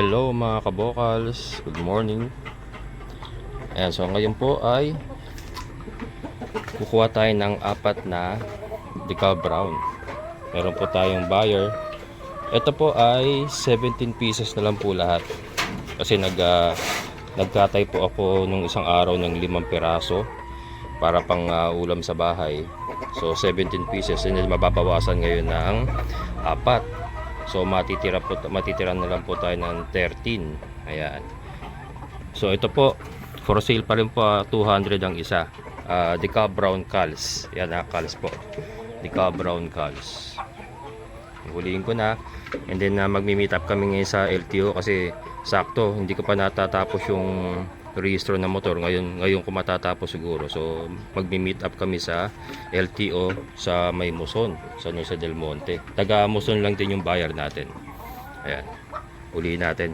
Hello mga kabokals, good morning. Ayan, so ngayon po ay kukuha tayo ng 4 na decal brown. Meron po tayong buyer. Ito po ay 17 pieces na lang po lahat. Kasi nagkatay po ako nung isang araw ng 5 piraso para pang ulam sa bahay. So 17 pieces, and then mababawasan ngayon ng 4. So matitira na lang po tayo ng 13. Ayan. So ito po for sale pa rin po, 200 ang isa. Decal brown calls. Yan, calls po. Decal brown calls. Huliin ko na. And then magmi-meet up kami ngayon sa LTO kasi sakto hindi ko pa natatapos yung rehistro ng motor. Ngayon ko matatapos siguro. So magmi-meet up kami sa LTO sa May Muson, sa Nusa del Monte. Taga Muson lang din yung buyer natin. Ayan, ulihin natin.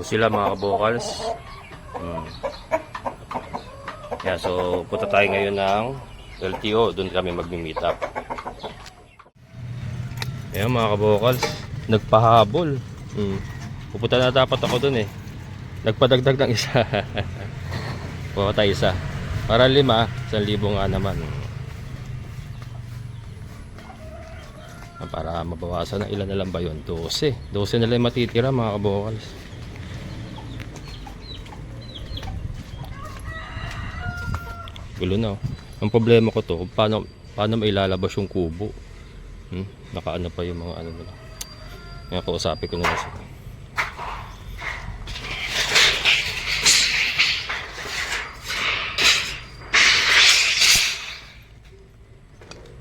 Sila mga kabokals. Yeah, so punta tayo ngayon ng LTO, doon kami magmi-meet up. Ayan mga kabokals, nagpahabol. Pupunta na dapat ako doon eh. Nagpadagdag ng isa. Pupunta tayo isa para 5, 1,000 nga naman. Para mabawasan na, ilan na lang ba yun? 12 na lang matitira mga kabokals. Gulo na. Ang problema ko to, paano mailalabas yung kubo. Nakaano pa yung mga ano nila. Ngayon kausapin ko na sila.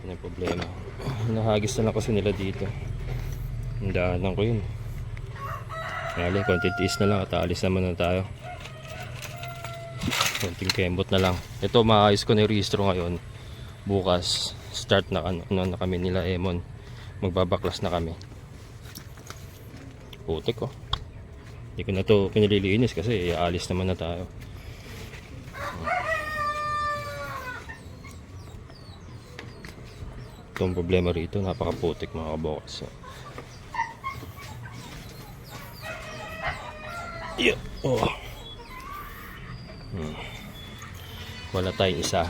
Ano yung problema? Nahagis na lang kasi nila dito. Hindaanan ko yun. Kaya konti tiis na lang at aalis naman na tayo. Konting kembot na lang. Ito, maayos ko na yung rehistro ngayon. Bukas start na na kami nila Emon. Magbabaklas na kami. Putik ko. Hindi ko na to pinililinis kasi aalis naman na tayo. Itong problema rito, napakaputik mga kabokas. Yeah. Oh. Wala tayong isa.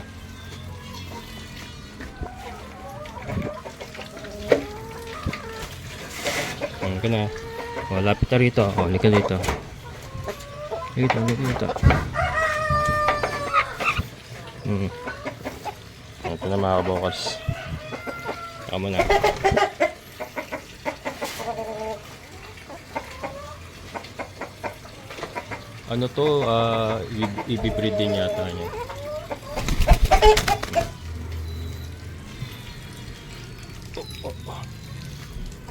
Ka na. Malapit na rito. Halika dito. Dito. Ito na mga kabokas. Tama na. Ano to? I-breed din yata niya.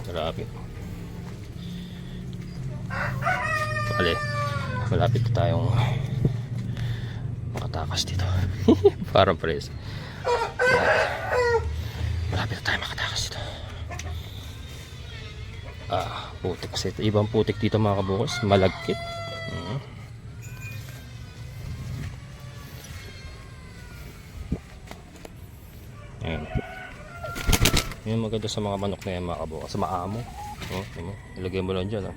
Grabe. Bale, malapit na tayong makatakas dito. Parang presa. Malapit na tayo makatakas dito. Putik kasi ito. Ibang putik dito mga kabukas. Malagkit. Ayan. Yan maganda sa mga manok na yan mga kabukas. Sa maamo. Ilagay mo lang dyan.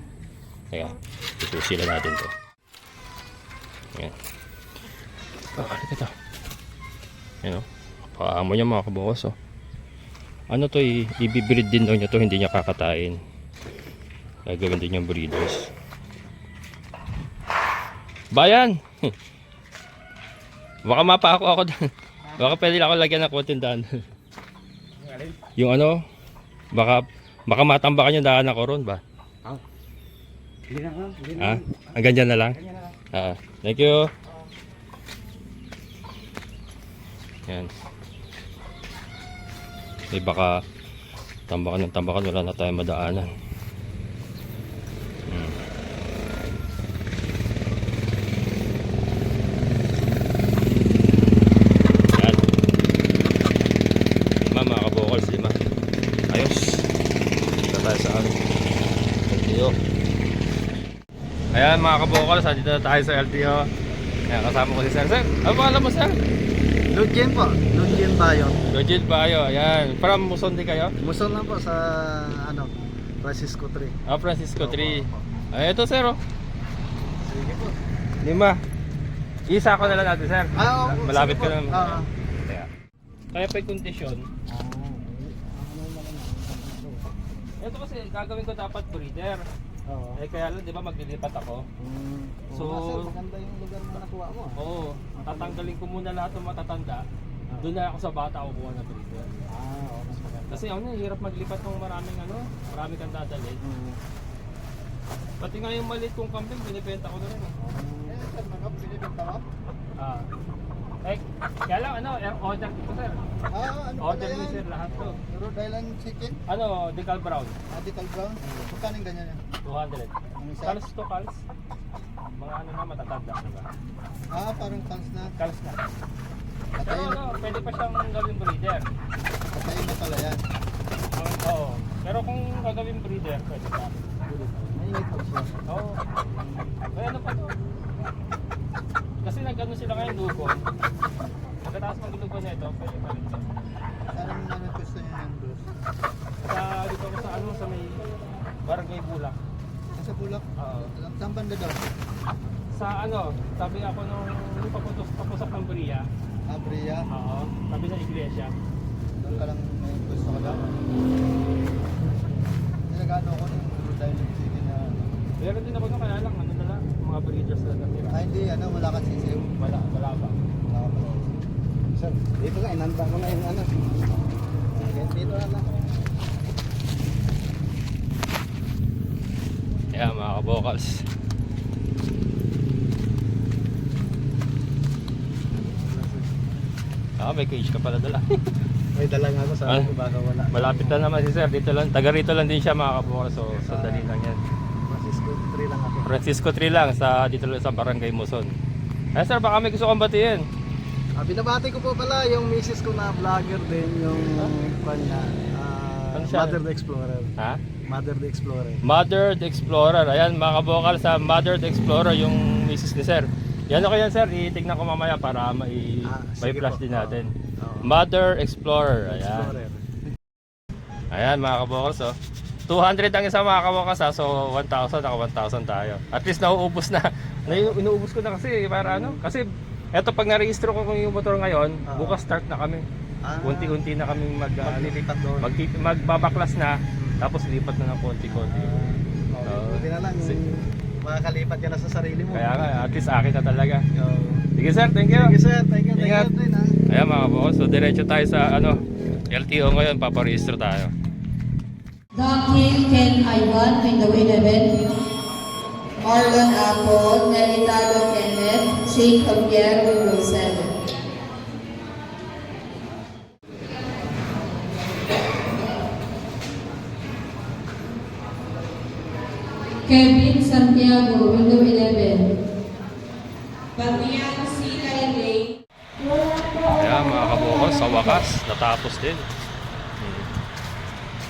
Kaya itusilan natin to. Ayan. Halika ito. Ayan o. Paamo niya mga kabukas. Ano to, i-breed din daw niya to. Hindi niya kakatain. Gagawin din yung breeders. Bayan! Baka mapa ako doon. Baka pwede lang ako lagyan ng konting daan. Yung ano, baka matambakan yung daan ako ron ba? Hindi na. Hanggang dyan na lang? Thank you. Yan. Baka tambakan ng tambakan, wala na tayong madaanan. Yan. Lima mga kabokals, lima. Ayos. Dito tayo sa ano, LTO. Ayan mga kabokals, dito na tayo sa LTO. Ayan, kasama ko si Sir. Sir, ano pa alam mo, Sir? Lugien po, Lugien Bayo. Logit Bayo, ayan. From Muson din kayo? Muson lang po sa ano, Francisco 3. Ah, Francisco 3. Ay, ito sir, oh. Sige po. 5. Isa ko na lang natin, sir. Oo, Malapit sige ka po. naman. Oo. Kaya pa yung kondisyon. Ito kasi gagawin ko dapat breeder. Oo. Eh kaya lang, di ba maglilipat ako? So, So, maganda yung lugar na nakuha mo. oo, tatanggalin ko muna lahat ng matatanda. Doon na ako sa bata kukuha na breeder. Mas maganda. Kasi ano, hirap maglipat ng maraming marami kang dadalhin. Pati nga yung maliit kong kambing, binibenta ko na rin. Sir, manok, binibenta mo? Ah. Eh, kaya lang order dito sir. Ano Order pala niyo yan? sir lahat to. Rhode Island chicken? Decal brown, Adical brown? Magkano yung ganyan yan? 200. Ang isa? Kals to kals. Mga na matatanda, diba? Parang cans na. Kals na. Pero Patayin, pwede pa siyang gawing breeder. patayin na pala yan. Oo. Pero kung gagawing breeder, pwede pa. Mainit po siya. Oo. May ano pa to? Kasi nag-ano sila ngayon, lugo. Pagkatapos mag-lugo na ito, pwede pa rin ito. Saan naman gusto niyo yan, Bruce? Dito ko sa may Barangay Bulak. Sa Bulak? Oo. Saan banda daw? Sabi ako nung papusok ng Beria. Abria? Oo. Sabi sa iglesia. Doon ka lang may gusto ko daw. Nilagano ko ng Rhode Island chicken na... Meron din ako na kaya lang, na lang, mga breeders na natira. Hindi, wala ka sisiw. Wala ba? Wala ka pala. Sir, dito nga, inanda ko na yung ano. Sige, dito na lang. Yeah, mga kabokals. May cage ka pala dala. May dala nga ako sa Ah, ako, baka wala. Malapit lang naman si sir, dito lang, taga rito lang din siya mga kabokals. So, sandali lang yan. Francisco 3 lang ako. Francisco 3 lang, dito lang sa Barangay Muson. Eh sir, baka may gusto kong batiin. Binabati ko po pala yung misis ko na vlogger din, yung kanya. Ano siya? Mother the Explorer. Ha? Mother the Explorer. Mother the Explorer. Ayan mga kabokal, sa Mother the Explorer yung misis ni sir. Yan o yan sir, itignan ko mamaya para may sige flash po. din natin. Oo. Mother Explorer. Ayan. Explorer. Ayan mga kabokal, so 200 ang isa mga kabokal, so 1,000, naka 1,000 tayo. At least nauubos na. Inuubos ko na kasi para ano, kasi eto pag na-register ko yung motor ngayon, bukas start na kami. Unti-unti na kami Maglilipat doon. magbabaklas na, tapos lipat na ng konti-konti. Buti na lang, makakalipat ka na sa sarili mo. Kaya nga, at least akin na talaga. Oo. Sige sir, thank you. Thank you sir, thank you. Ingat. Thank you din, ha. Ayan mga boss, so diretso tayo sa LTO ngayon, paparehistro tayo. Dr. Ken Ivan, window 11. Marlon Apple, Melitado Kenneth, Shane Javier, window 7. Kevin Santiago, window 11. Bamiano Sila Elaine. Ayan mga kabukos, sa wakas, natapos din.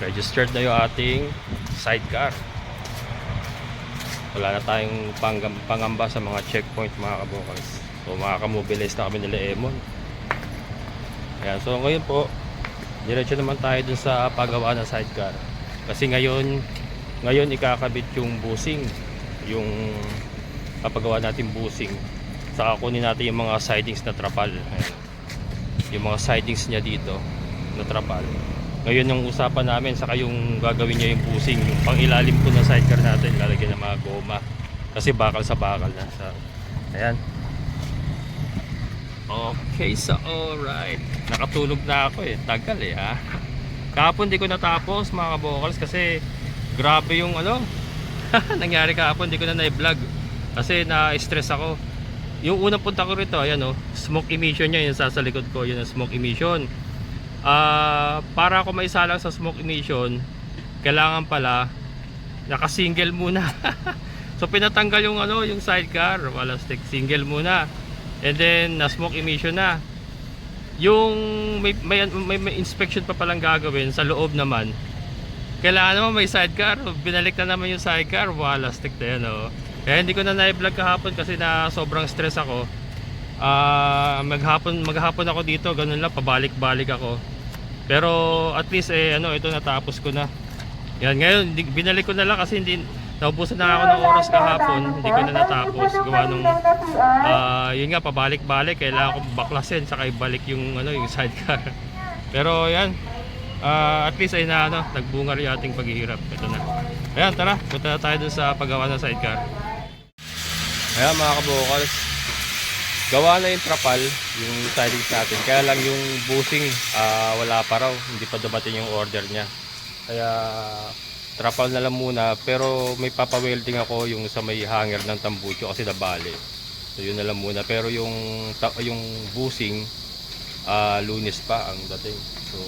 Registered na yung ating sidecar. Wala na tayong pangamba sa mga checkpoint mga kabukos. So makakamobilize na kami nila Emon. Ayan, so ngayon po, diretso naman tayo dun sa paggawa ng sidecar. Kasi ngayon ikakabit yung busing, yung papagawa natin busing. Saka kunin natin yung mga sidings na trapal. Ayan. Yung mga sidings niya dito na trapal. Ngayon yung usapan namin, saka yung gagawin niya yung busing, yung pangilalim po ng sidecar natin, lalagyan ng mga goma. Kasi bakal sa bakal na. Ayan. Okay, so alright. Nakatulog na ako tagal ha. Kahapon di ko natapos mga kabokals kasi grabe yung nangyari kahapon, di ko na na-vlog kasi na-stress ako. Yung unang punta ko rito, ayan smoke emission niya, yung sa likod ko, yun ang smoke emission. para ako maisalang sa smoke ignition, kailangan pala naka-single muna. So pinatanggal yung ano, yung sidecar, wala stick, single muna. And then na smoke emission na. Yung may inspection pa palang gagawin sa loob naman. Kailangan naman may sidecar, binalik na naman yung sidecar, wala stick na yan, oh. Kaya hindi ko na na-vlog kahapon kasi na sobrang stress ako. Maghapon ako dito, ganun lang, pabalik-balik ako. Pero at least ano, ito natapos ko na. Yan, ngayon binalik ko na lang kasi hindi naubusan na ako ng oras kahapon, hindi ko na natapos gawa nung yun nga, pabalik-balik, kailangan ko baklasin saka ibalik yung ano, yung sidecar. Pero yan, at least ay na ano, nagbunga rin yung ating paghihirap. Ito na. Ayan, tara, punta na tayo dun sa paggawa ng sidecar. Ayan mga kabukals, gawa na yung trapal, yung sidings natin. Kaya lang yung bushing, wala pa raw, hindi pa dumating yung order niya. Kaya trapal na lang muna, pero may papawelding ako yung sa may hanger ng tambucho kasi nabali. So yun na lang muna, pero yung bushing, Lunes pa ang dating. So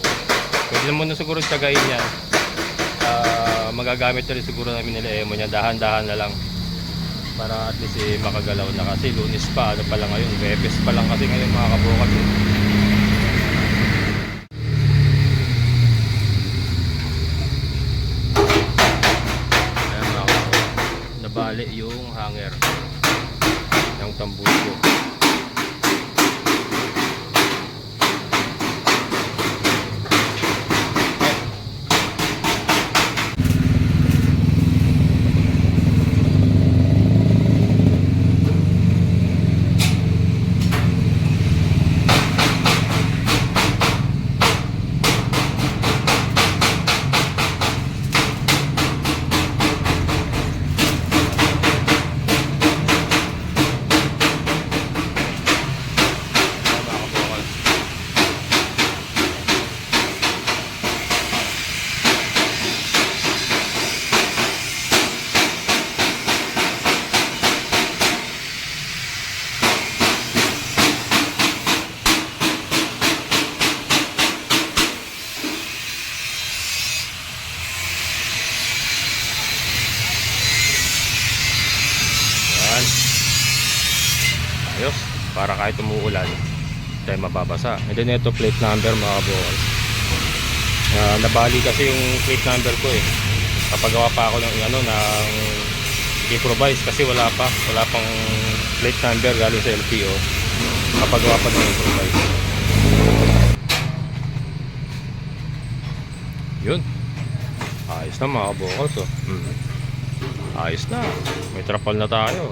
pwede na muna siguro tsagain yan. Magagamit na rin siguro namin nila emo niya, dahan-dahan na lang para at least makagalaw na kasi Lunes pa, ano pa lang ngayon, Webes pa lang kasi ngayon mga kabukal. Ayan mga kabukal, nabali yung hanger ng tambucho. Ayos, para kahit umuulan tayo mababasa. And then ito plate number mga kabukal. Nabali kasi yung plate number ko eh. Kapagawa pa ako ng ano ng improvise kasi wala pang plate number galing sa LTO. Kapagawa pa ng improvise. Yun. Ayos na mga kabukal to. Ayos na. May trapal na tayo.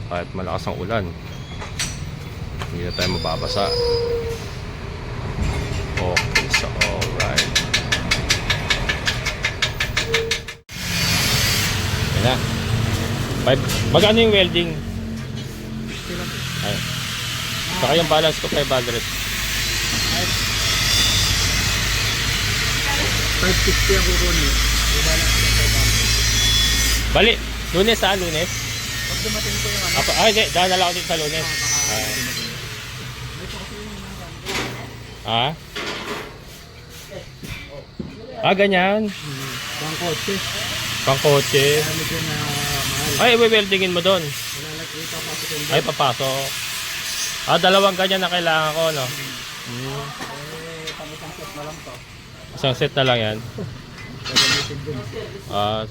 Kahit malakas ang ulan, hindi na tayo mababasa. Okay, so alright. Yan na. Magkano yung welding? Ay. Saka yung balance ko 500. 560 ang kukunin. Bali, Lunes ha? Lunes? Pag dumating ko yung ano. Hindi, dahil na lang ako dito sa Lunes. Ganyan. Pang kotse. Pang kotse. Medyo na mahal. Ay, weldingin mo doon. Papasok yung Ay, papasok. Dalawang ganyan na kailangan ko, no? pang-isang set na lang to. Isang set na lang yan. Gagamitin din.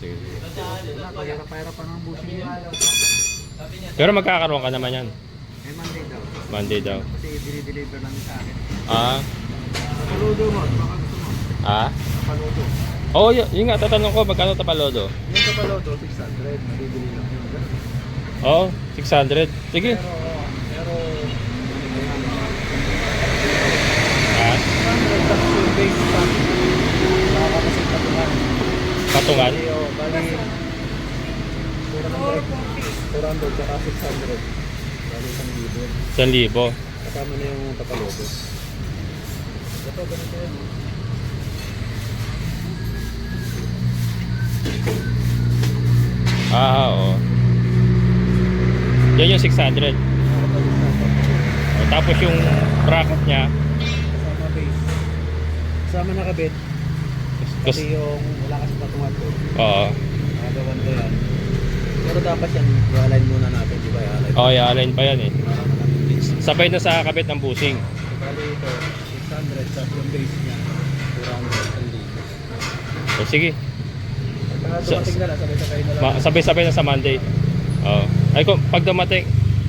Sige. Pahira pa ng bushing yan. Pero magkakaroon ka naman yan. Monday daw. Monday daw. Kasi dinideliver lang sa akin. Paludo mo. Baka gusto mo. Paludo. Oo, yun nga, tatanong ko, magkano tapalodo? Yung paludo, 600. Nabibili lang yun. Oo, 600. Sige. Pero base pa. Nakakasing patungan. Patungan? Bali 400 tsaka 600. Bali 1,000. 1,000. Kasama na yung tapalodo. Ito, ganito yan. Oo. Yan yung 600. Tapos yung bracket niya, Kasama base. Kasama nakabit. Kas- Kasi yung wala kasi patungan ko. oo. Nagawan ko yan. Pero dapat yan, i-align muna natin, di ba? I-align. Oh, i-align pa yan eh. Para makapit. Sabay na sa kabit ng busing. So, bali ito, 600 sa yung base niya. 400. O sige, Pagka dumating na lang, sabay-sabay na lang. sabay-sabay na sa Monday. Oo. Ay kung pag dumating,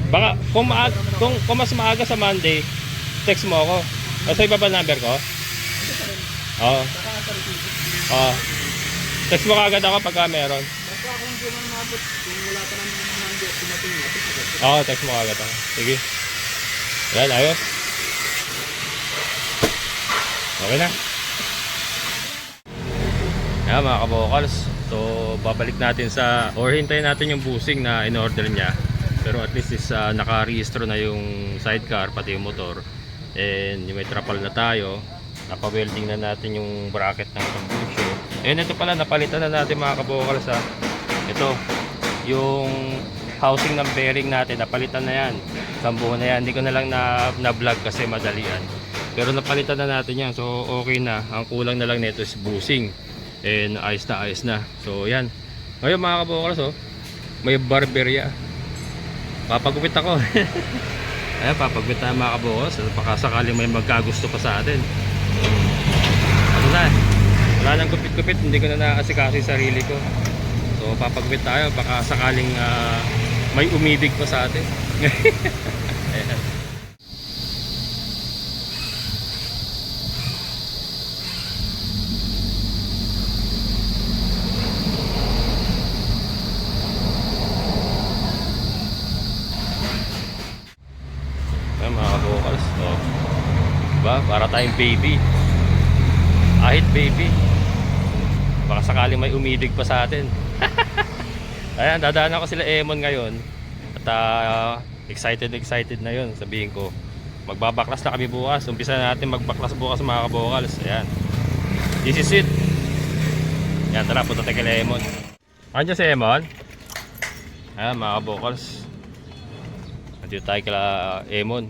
baka kung mas maaga sa Monday, text mo ako. O sa iba ba number ko? Oo. Oo. Text mo kagad ako pagka meron. Basta kung hindi man mabot, kung wala pa naman ng Monday at dumating na, Oo, text mo kagad ako. Sige. Yan, ayos. Okay na. Yan mga kabokals. So, babalik natin sa, or hintayin natin yung busing na in-order niya. Pero at least is naka-rehistro na yung sidecar, pati yung motor. And yung may trapal na tayo. Napa-welding na natin yung bracket ng tambusyo. And ito pala, napalitan na natin mga kabokals ha. Ito, yung housing ng bearing natin, napalitan na yan. Sambuhan na yan. Hindi ko na lang na-vlog kasi madalian. Pero napalitan na natin yan. So okay na. Ang kulang na lang nito is busing. And ayos na. So yan. Ngayon mga kabokals, oh, may barberya. Papagupit ako. Ayan, papagupit tayo mga kabokals. Baka sakaling may magkagusto pa sa atin. Ano na? Wala nang gupit-gupit. Hindi ko na naasikaso yung sarili ko. So papagupit tayo. Baka sakaling may umibig pa sa atin. Ayan. Ayan mga kabokals, oh. Diba? Para tayong baby. Ahit baby. Baka sakaling may umibig pa sa atin. Ayan, dadaanan ko sila Emon ngayon. At excited na yun. Sabihin ko, magbabaklas na kami bukas. Umpisa na natin magbaklas bukas mga kabokals. Ayan, this is it. Ayan, tara, punta tayo kay Emon. Andiyan si Emon. Ayan mga kabokals, nandito tayo kay Emon.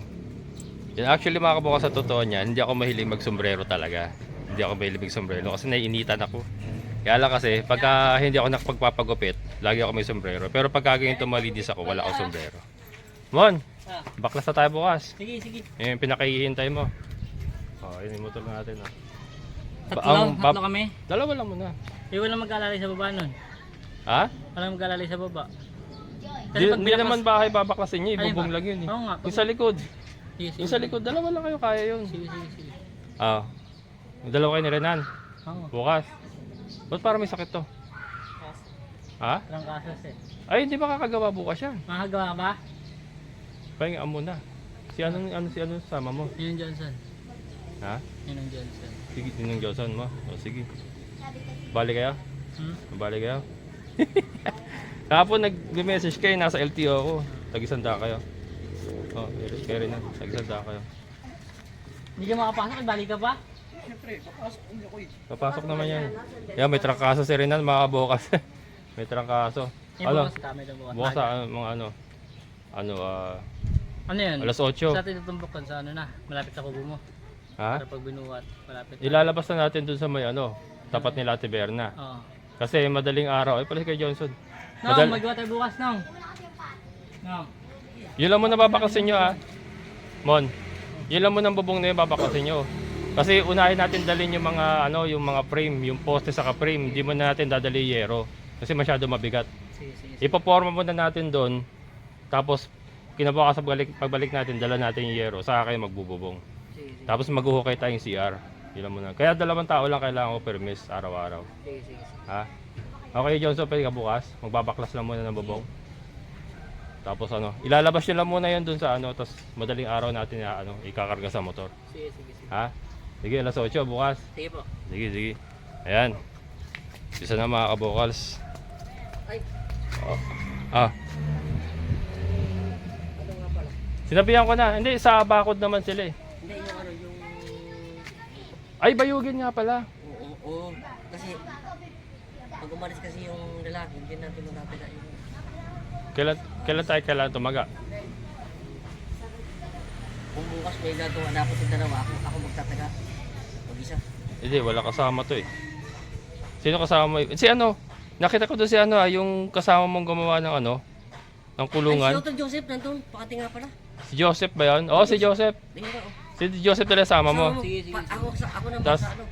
Actually mga kabokals, sa totoo niyan, hindi ako mahilig magsombrero talaga. Hindi ako mahilig magsombrero kasi naiinitan ako. Kaya lang kasi, pagka hindi ako nakapagpapagupit, lagi ako may sombrero. Pero pagka ganyan tumalinis ako, wala akong sombrero. Mon, baklas na tayo bukas. Sige. Yung pinakihihintay mo. Oh, yun yung motor natin. Oh. Tatlo kami. Dalawa lang muna. Eh, walang mag-alalay sa baba nun. Ha? Walang mag-alalay sa baba. Hindi naman bahay babaklasin niya, ibubong lang yun eh. Oo nga. Yung sa likod. Sige. Yung sa likod, dalawa lang kayo, kaya yun. Sige. Ah. Yung dalawa kayo ni Renan. Oo. Bukas. Ba't parang may sakit to? Ha? Walang kasas eh. Ay, hindi ba kakagawa bukas yan? Makagawa ka ba? Pahingaan muna. Si ano sama mo? Yun ang Johnson. Ha? Yun ang Johnson. Sige, yun yung Johnson mo. O sige. Bali kayo? Bali kayo? Kahapon nag-message kayo, nasa LTO ako. Tag-isanda kayo. Oh, kayo rin na. Tag-isanda kayo. Hindi ka makapasok, balik ka pa? Siyempre, papasok ko niya ko eh. Papasok naman yan. Yan, may trangkaso si Renan, mga kabukas. May trangkaso. Ano? Bukas kami lang bukas. Bukas sa mga Ano yan? alas 8. Sa atin tutumbukan sa ano na, malapit sa kubo mo. Ha? Para pag binuhat, malapit. Ilalabas na natin dun sa may tapat ni Ate Berna. Oo. Kasi madaling araw. Ay, pala si kay Johnson. Nong, magawa tayo bukas, Nong. Nong. Yun lang muna babakasin nyo, Mon. Yun lang muna ang bubong na yun babakasin nyo. Kasi unahin natin dalhin yung mga yung mga frame, yung poste sa frame. Hindi mo na natin dadali yero kasi masyado mabigat. Sige. Ipoporma muna natin doon. Tapos kinabukasan pagbalik natin, dala natin yung yero. Saka kayo magbububong. Sige. Tapos maghuhukay tayong CR. Yun lang muna. Kaya 2 tao lang kailangan ko permis araw-araw. Sige. Ha? Okay, Johnson, pwede ka bukas. Magbabaklas lang muna ng bubong. Tapos ilalabas nyo lang muna yun dun sa tapos madaling araw natin ikakarga sa motor. Sige. Ha? Sige, alas 8 bukas. Sige po. Sige. Ayan. Isa na mga kabokals. Ay. Oh. Ano nga pala? Sinabihan ko na. Hindi, sa bakod naman sila eh. Hindi, yung Ay, bayugin nga pala. Oo. Kasi, pag umalis kasi yung lalaki, hindi natin matapila yung... Kailan tayo tumaga? kung bukas may gagawa na ako sa dalawa, ako magtataga. Mag-isa. Hindi, wala kasama to eh. Sino kasama mo? Si ano? Nakita ko doon si ano yung kasama mong gumawa ng ano? Ng Ay, si kulungan. Dr. Joseph nandun. Pakati nga pala. Si Joseph ba yun? Oo, si Joseph. Tingnan ko. Si Joseph talaga sama mo. Sige. Ako naman Tas- sa ano.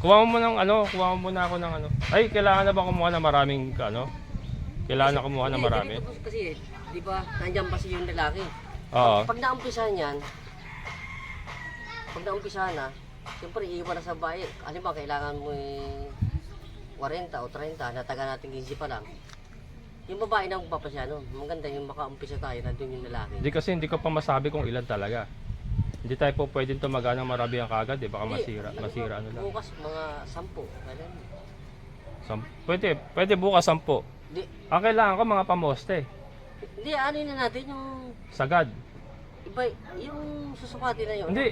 Kuha mo ng ano, kuha mo muna ako ng ano. Ay, kailangan na ba kumuha ng maraming ano? Kailangan na kumuha ng marami? Ganito po kasi, di ba, nandiyan pa si yung lalaki. Oo. Pag naumpisahan yan, pag naumpisahan na, siyempre iiwan na sa bahay. Ano ba, kailangan mo 40 o 30, nataga natin 15 pa lang. Yung babae na magpapasya nun, maganda yung makaumpisa tayo, nandun yung lalaki. Hindi kasi hindi ko pa masabi kung ilan talaga. Hindi tayo po pwedeng tumaga ng marami ang kagad, eh. Baka Hindi, masira ano lang. Bukas mga 10, ganun. Pwede bukas 10. Di, Ang kailangan ko mga pamoste. hindi, ano yun na natin yung, Sagad. iba, yung susukatin na yun. Hindi.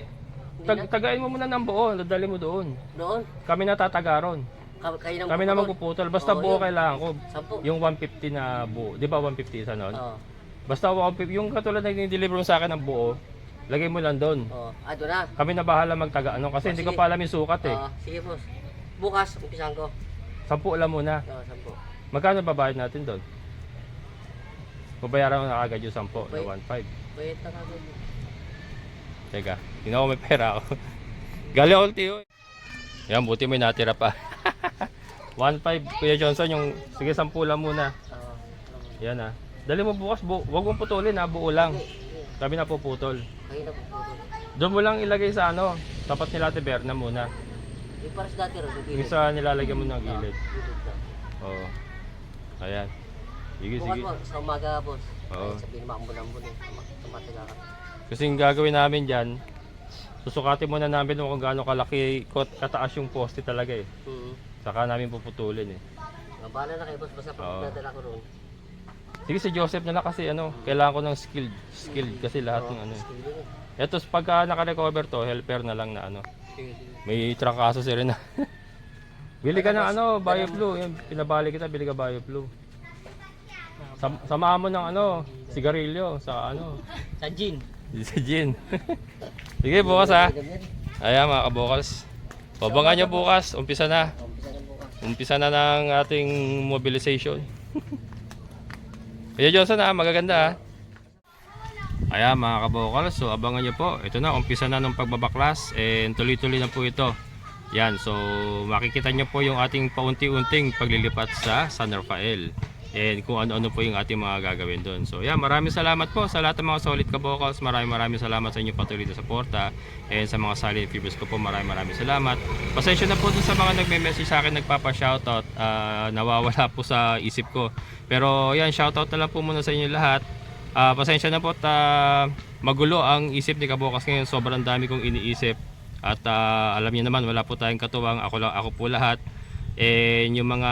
Tagain mo muna ng buo, dadali mo doon. Noon, Kami natataga ron. kayo nang Kami na puputol. magpuputol. Basta Oo, buo yun. kailangan ko. 10. Yung 150 na buo. Di ba 150 isa nun? Oo. Basta 150, yung katulad na dinideliver mo sa akin ng buo, lagay mo lang doon. Oo. Doon na. Kami na bahala magtaga ano kasi hindi ko Sige. pa alam yung sukat eh. Oo, sige boss. Bukas, umpisahan ko. 10 lang muna. Oo, 10. Magkano babayad natin doon? Babayaran mo na agad yung 10 na 1.5. Bayad na kagad. Teka, tingnan ko may pera ako. Galing ako LTO. Yan, buti may natira pa. 1.5 Kuya Johnson, yung sige 10 lang muna. Oo. Yan ah. Dali mo bukas, wag mong putulin ha, buo lang. Kami na puputol. Kayo na puputol. Doon mo lang ilagay sa ano, tapat nila Ate Berna muna. Yung pares dati rin. Yung isa nilalagyan mo ng gilid. Gilid na. Oo. Ayan. Sige, Bukas sige. po, sa umaga boss. Oo. Ay, sabihin makambun-ambun eh. Tumataga ka. Kasi yung gagawin namin dyan, susukatin muna namin kung gaano kalaki, kataas yung poste talaga eh. Saka namin puputulin eh. Bahala na kayo boss, basta pag Oo. nadala ko roon. Sige si Joseph na lang kasi ano, kailangan ko ng skilled kasi lahat ng ano eh. Skill din eh. Eto pagka naka-recover to, helper na lang na ano. Sige, sige. May trangkaso si Rena. Bili ka ng ano, BioFlu. Yan, pinabali kita, bili ka BioFlu. Samahan mo ng ano, sigarilyo sa ano, Sa gin. sa gin. Sige bukas ha. Ayan mga kabukas. Pabangan nyo bukas, umpisa na. Umpisa na bukas. Umpisa na ng ating mobilization. Kuya Johnson ha, magaganda ha. Ayan mga kabokals, so abangan nyo po. Ito na, umpisa na ng pagbabaklas and tuloy-tuloy na po ito. Yan, so makikita nyo po yung ating paunti-unting paglilipat sa San Rafael. And kung ano-ano po yung ating mga gagawin doon. So yan, maraming salamat po sa lahat ng mga solid kabokals. Maraming salamat sa inyo patuloy na suporta. And sa mga silent viewers ko po, maraming salamat. Pasensya na po dun sa mga nagme-message sa akin, nagpapa-shoutout. Nawawala po sa isip ko. Pero yan, shoutout na lang po muna sa inyo lahat. Pasensya na po at magulo ang isip ni Kabokas ngayon. Sobrang dami kong iniisip. At alam niyo naman, wala po tayong katuwang. Ako po lahat. And yung mga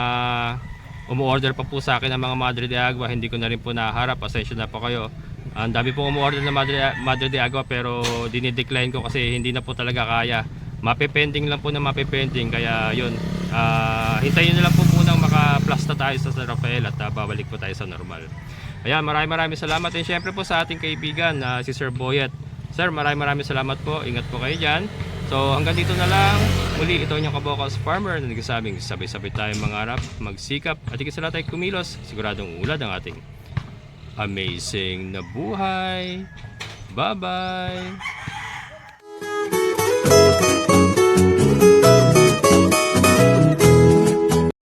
umu-order pa po sa akin ng mga Madre de Agua, hindi ko na rin po naharap. Pasensya na po kayo. Ang dami po umu-order ng Madre de Agua pero dinidecline ko kasi hindi na po talaga kaya. Mapepending lang po na mapepending. Kaya yun, hintayin nyo lang po munang makaplasta tayo sa San Rafael at babalik po tayo sa normal. Ayan, maraming salamat. And syempre po sa ating kaibigan si Sir Boyet. Sir, maraming salamat po. Ingat po kayo dyan. So hanggang dito na lang. Muli ito yung Kabokals Farmer na nagsasabing sabay-sabay tayong mangarap, magsikap at higit sa lahat ay kumilos. Siguradong ulad ang ating amazing na buhay. Bye-bye!